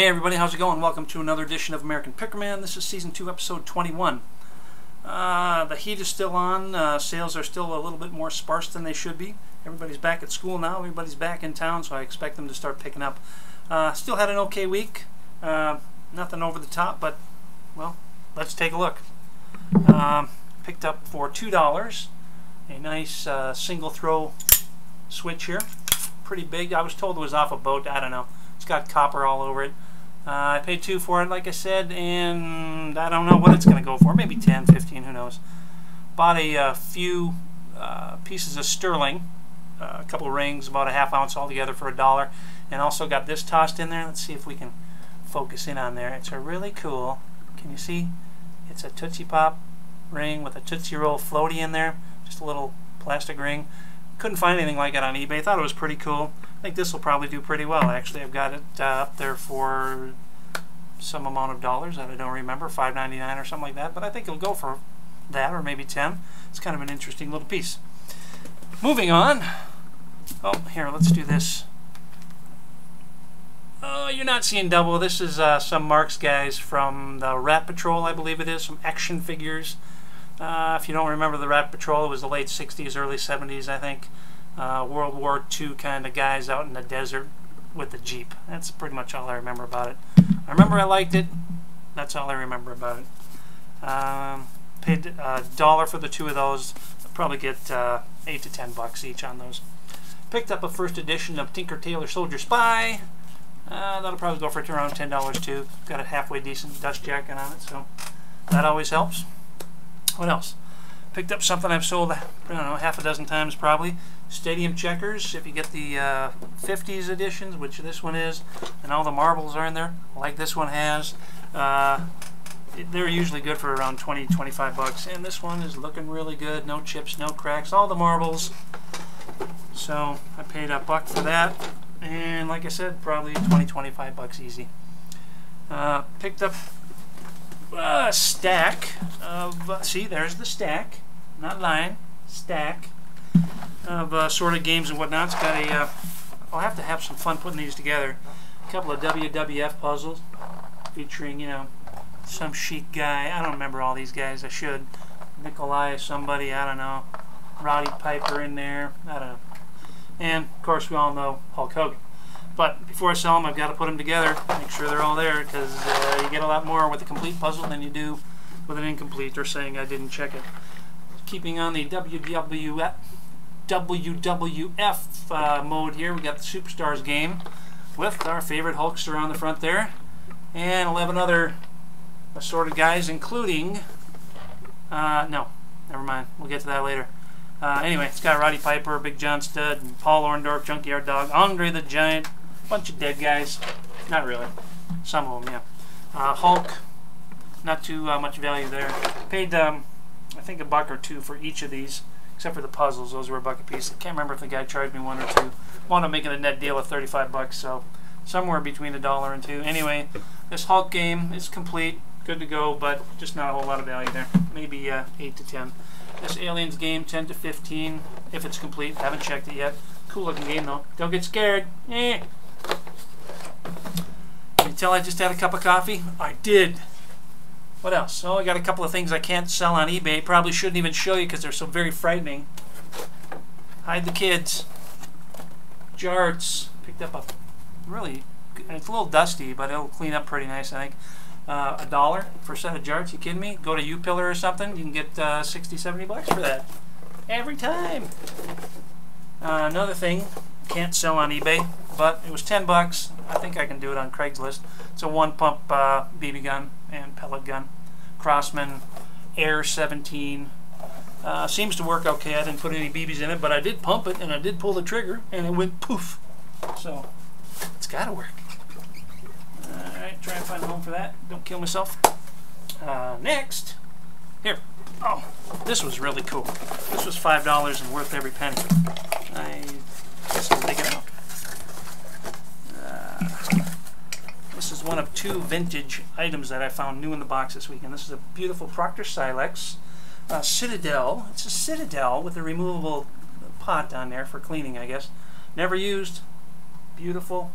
Hey everybody, how's it going? Welcome to another edition of American Pickerman. This is Season 2, Episode 21. The heat is still on. Sales are still a little bit more sparse than they should be. Everybody's back at school now. Everybody's back in town, so I expect them to start picking up. Still had an okay week. Nothing over the top, but, well, let's take a look. Picked up for $2 a nice single throw switch here. Pretty big. I was told it was off a boat. I don't know. It's got copper all over it. I paid $2 for it, like I said, and I don't know what it's going to go for. Maybe 10, 15, who knows. Bought a few pieces of sterling, a couple of rings, about a ½ ounce altogether for $1, and also got this tossed in there. Let's see if we can focus in on there. It's a really cool, can you see? It's a Tootsie Pop ring with a Tootsie Roll floaty in there, just a little plastic ring. Couldn't find anything like it on eBay. Thought it was pretty cool. I think this will probably do pretty well, actually. I've got it up there for some amount of dollars that I don't remember, $5.99 or something like that, but I think it'll go for that, or maybe 10. It's kind of an interesting little piece. Moving on. Oh, here, let's do this. Oh, you're not seeing double. This is some Marks guys from the Rat Patrol, I believe it is, some action figures. If you don't remember the Rat Patrol, it was the late 60s, early 70s, I think. World War II kind of guys out in the desert with the Jeep. That's pretty much all I remember about it. I remember I liked it. That's all I remember about it. Paid $1 for the two of those. I'll probably get 8 to 10 bucks each on those. Picked up a first edition of Tinker Tailor Soldier Spy. That'll probably go for around $10 too. Got a halfway decent dust jacket on it, so that always helps. What else? Picked up something I've sold, I don't know, half a dozen times probably. Stadium checkers, if you get the 50s editions, which this one is, and all the marbles are in there, like this one has. They're usually good for around 20, 25 bucks, and this one is looking really good. No chips, no cracks, all the marbles. So I paid $1 for that, and like I said, probably 20, 25 bucks easy. Picked up a stack of, see, there's the stack, not line, stack of sort of games and whatnot. It's got a, I'll have to have some fun putting these together. A couple of WWF puzzles featuring, you know, some chic guy. I don't remember all these guys. I should. Nikolai, somebody, I don't know. Roddy Piper in there, I don't know. And of course we all know Hulk Hogan. But before I sell them, I've got to put them together, make sure they're all there, because you get a lot more with a complete puzzle than you do with an incomplete, or saying I didn't check it. Keeping on the WWF mode here, we got the Superstars game with our favorite Hulkster on the front there, and 11 other assorted guys, including, no, never mind, we'll get to that later. Anyway, it's got Roddy Piper, Big John Studd, and Paul Orndorff, Junkyard Dog, Andre the Giant, bunch of dead guys. Not really. Some of them, yeah. Hulk, not too much value there. Paid, I think $1 or $2 for each of these, except for the puzzles. Those were $1 a piece. I can't remember if the guy charged me $1 or $2. Wound up making a net deal of 35 bucks, so somewhere between $1 and $2. Anyway, this Hulk game is complete, good to go, but just not a whole lot of value there. Maybe 8 to 10. This Aliens game, 10 to 15, if it's complete. Haven't checked it yet. Cool looking game though. Don't get scared. Eh. Can you tell I just had a cup of coffee? I did. What else? Oh, I got a couple of things I can't sell on eBay. Probably shouldn't even show you because they're so very frightening. Hide the kids. Jarts. Picked up a really, it's a little dusty, but it'll clean up pretty nice, I think. $1 for a set of jarts. You kidding me? Go to U-Pillar or something, you can get 60, 70 bucks for that. Every time. Another thing, can't sell on eBay, but it was 10 bucks. I think I can do it on Craigslist. It's a 1-pump BB gun and pellet gun. Crossman Air 17. Seems to work okay. I didn't put any BBs in it, but I did pump it and I did pull the trigger and it went poof. So it's gotta work. Alright, try and find a home for that. Don't kill myself. Next, here. Oh, this was really cool. This was $5 and worth every penny. I guess I'll take it out. This is one of 2 vintage items that I found new in the box this weekend. This is a beautiful Proctor Silex Citadel. It's a Citadel with a removable pot on there for cleaning, I guess. Never used. Beautiful.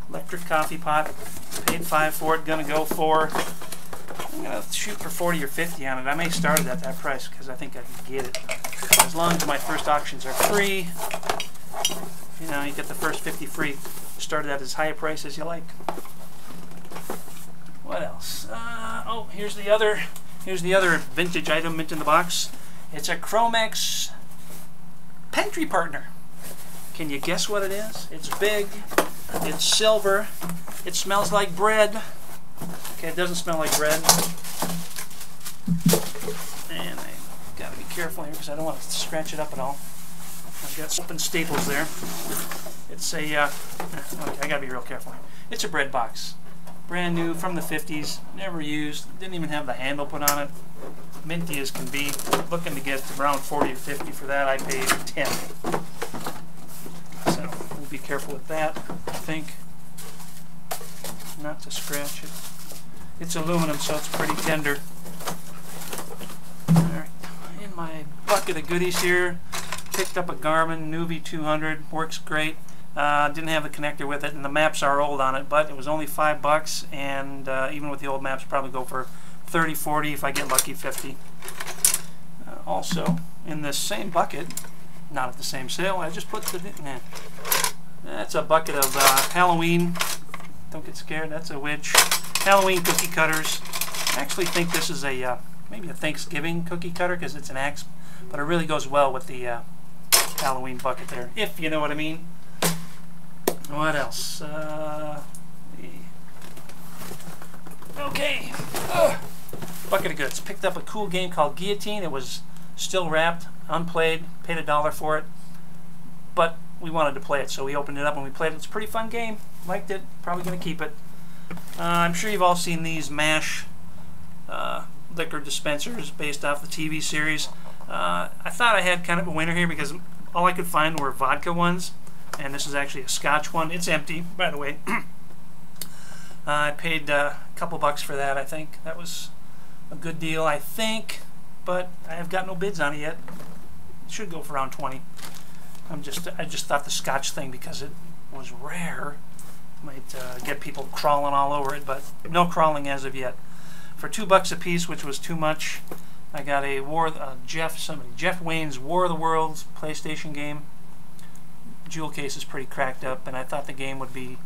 Electric coffee pot. Paid $5 for it. Gonna go for, I'm gonna shoot for 40 or 50 on it. I may start it at that price because I think I can get it. As long as my first auctions are free, you know, you get the first 50 free. Start it at as high a price as you like. What else? Oh, here's the other vintage item mint in the box. It's a Chromex pantry partner. Can you guess what it is? It's big. It's silver. It smells like bread. Okay, it doesn't smell like bread. And I gotta be careful here because I don't want to scratch it up at all. I've got open staples there. It's a, okay, I gotta be real careful here. It's a bread box. Brand new from the 50s, never used, didn't even have the handle put on it. Minty as can be. Looking to get around 40 or 50 for that. I paid 10. So we'll be careful with that, I think. Not to scratch it. It's aluminum, so it's pretty tender. Alright, in my bucket of goodies here, picked up a Garmin Nuvi 200, works great. Didn't have the connector with it, and the maps are old on it, but it was only $5, and even with the old maps, probably go for 30, 40, if I get lucky, 50. Also, in this same bucket, not at the same sale, I just put the, that's a bucket of Halloween, don't get scared, that's a witch, Halloween cookie cutters. I actually think this is a, maybe a Thanksgiving cookie cutter, because it's an axe, but it really goes well with the Halloween bucket there, if you know what I mean. What else? Okay. Bucket of goods. Picked up a cool game called Guillotine. It was still wrapped, unplayed, paid $1 for it, but we wanted to play it, so we opened it up and we played it. It's a pretty fun game. Liked it. Probably going to keep it. I'm sure you've all seen these MASH liquor dispensers based off the TV series. I thought I had kind of a winner here because all I could find were vodka ones. And this is actually a Scotch one. It's empty, by the way. I paid a couple bucks for that, I think. That was a good deal, I think, but I have got no bids on it yet. It should go for around 20. I just thought the Scotch thing, because it was rare, might get people crawling all over it, but no crawling as of yet. For $2 a piece, which was too much, I got a Jeff Wayne's War of the Worlds PlayStation game. Jewel case is pretty cracked up, and I thought the game would be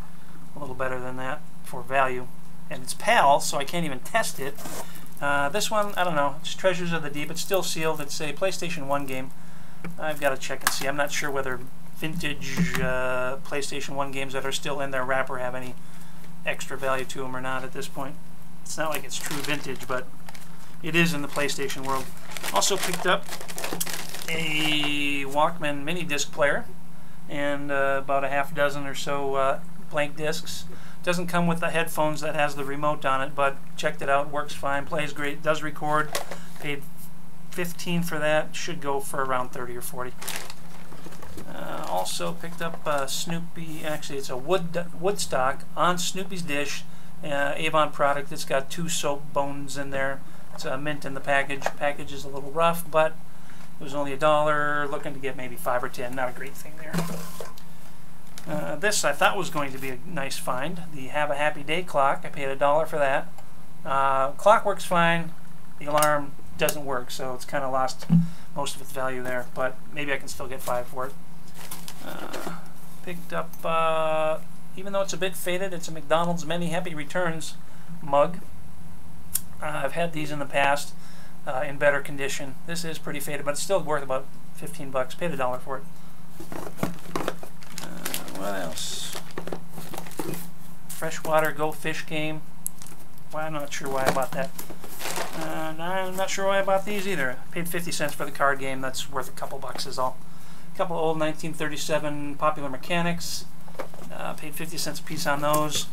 a little better than that for value. And it's PAL, so I can't even test it. This one, I don't know, it's Treasures of the Deep. It's still sealed. It's a PlayStation 1 game. I've got to check and see. I'm not sure whether vintage PlayStation 1 games that are still in their wrapper have any extra value to them or not at this point. It's not like it's true vintage, but it is in the PlayStation world. Also picked up a Walkman mini disc player and about a half dozen or so blank discs. Doesn't come with the headphones that has the remote on it, but checked it out, works fine, plays great, does record. Paid 15 for that, should go for around 30 or 40. Also picked up Snoopy, actually it's a Woodstock on Snoopy's dish, Avon product. It's got 2 soap bones in there. It's a mint in the package. Package is a little rough, but it was only $1, looking to get maybe 5 or 10. Not a great thing there. This I thought was going to be a nice find. The Have a Happy Day clock. I paid $1 for that. Clock works fine. The alarm doesn't work, so it's kind of lost most of its value there. But maybe I can still get 5 for it. Picked up, even though it's a bit faded, it's a McDonald's Many Happy Returns mug. I've had these in the past. In better condition. This is pretty faded, but it's still worth about 15 bucks. Paid $1 for it. What else? Freshwater Go Fish game. Well, I'm not sure why I bought that. I'm not sure why I bought these either. I paid 50 cents for the card game. That's worth a couple bucks is all. A couple old 1937 Popular Mechanics. Paid 50 cents a piece on those.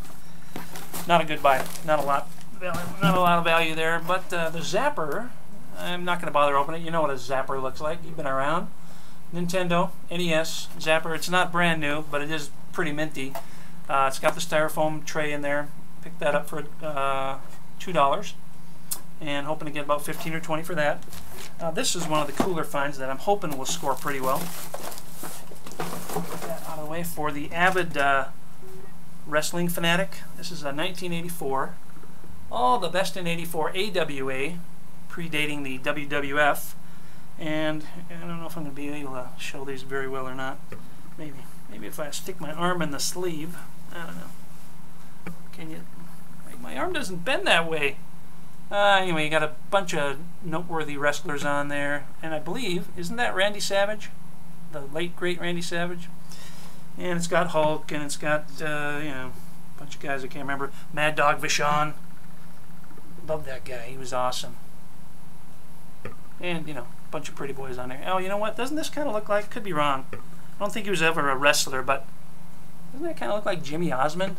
Not a good buy. Not a lot of value there, but the Zapper, I'm not going to bother opening it. You know what a Zapper looks like. You've been around. Nintendo NES Zapper. It's not brand new, but it is pretty minty. It's got the styrofoam tray in there. Picked that up for $2, and hoping to get about 15 or 20 for that. This is one of the cooler finds that I'm hoping will score pretty well. Put that out of the way for the avid wrestling fanatic. This is a 1984. All the best in 84 AWA, predating the WWF. And I don't know if I'm going to be able to show these very well or not. Maybe if I stick my arm in the sleeve. I don't know. Can you? My arm doesn't bend that way. Anyway, you got a bunch of noteworthy wrestlers on there, and I believe, isn't that Randy Savage, the late great Randy Savage? And it's got Hulk, and it's got you know, a bunch of guys I can't remember. Mad Dog Vachon. Love that guy. He was awesome. And you know, a bunch of pretty boys on there. Oh, you know what? Doesn't this kind of look like? Could be wrong. I don't think he was ever a wrestler, but doesn't that kind of look like Jimmy Osmond?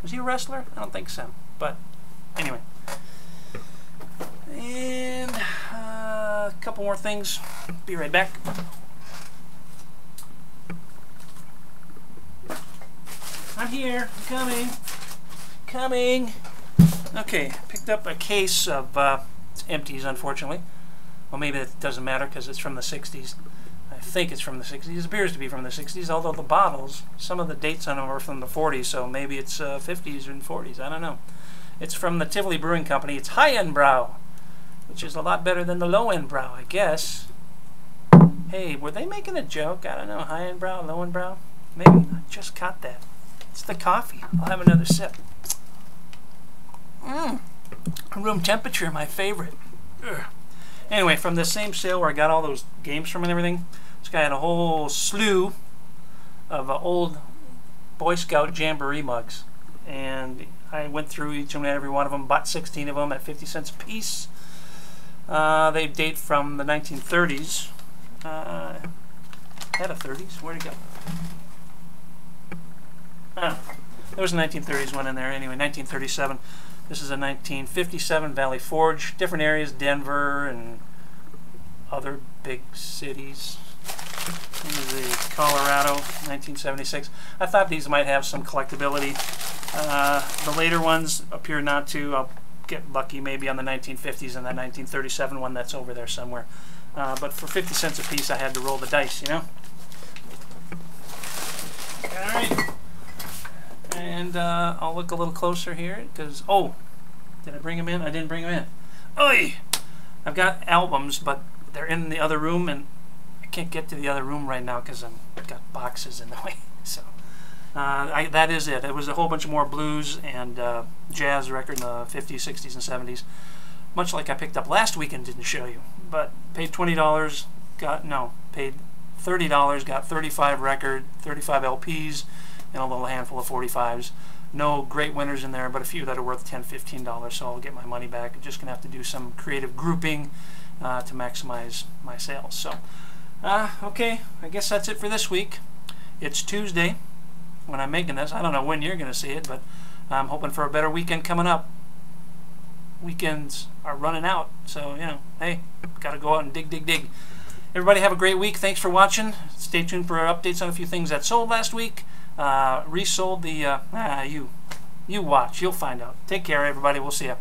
Was he a wrestler? I don't think so. But anyway. And a couple more things. Be right back. I'm here. I'm coming. Okay, picked up a case of empties, unfortunately. Well, maybe it doesn't matter because it's from the 60s. I think it's from the 60s. It appears to be from the 60s, although the bottles, some of the dates on them are from the 40s, so maybe it's 50s and 40s. I don't know. It's from the Tivoli Brewing Company. It's high-end brow, which is a lot better than the low-end brow, I guess. Hey, were they making a joke? I don't know. High-end brow, low-end brow? Maybe. I just caught that. It's the coffee. I'll have another sip. Room temperature, my favorite. Ugh. Anyway, from the same sale where I got all those games from and everything, this guy had a whole slew of old Boy Scout Jamboree mugs. And I went through each and every one of them, bought 16 of them at 50 cents a piece. They date from the 1930s. Had a 30s? Where'd it go? There was a 1930s one in there. Anyway, 1937. This is a 1957 Valley Forge. Different areas, Denver and other big cities. This is the Colorado, 1976. I thought these might have some collectability. The later ones appear not to. I'll get lucky maybe on the 1950s and the 1937 one that's over there somewhere. But for 50 cents a piece, I had to roll the dice, you know? Alright. And I'll look a little closer here because, oh, did I bring them in? I didn't bring them in. Oi! I've got albums, but they're in the other room, and I can't get to the other room right now because I've got boxes in the way. So that is it. It was a whole bunch of more blues and jazz record in the 50s, 60s, and 70s. Much like I picked up last week and didn't show you. But paid $20, paid $30, got 35 record, 35 LPs, and a little handful of 45s. No great winners in there, but a few that are worth $10, $15, so I'll get my money back. I'm just going to have to do some creative grouping to maximize my sales. So, okay, I guess that's it for this week. It's Tuesday when I'm making this. I don't know when you're going to see it, but I'm hoping for a better weekend coming up. Weekends are running out, so, you know, hey, got to go out and dig. Everybody have a great week. Thanks for watching. Stay tuned for updates on a few things that sold last week. Resold the, you watch. You'll find out. Take care, everybody. We'll see ya.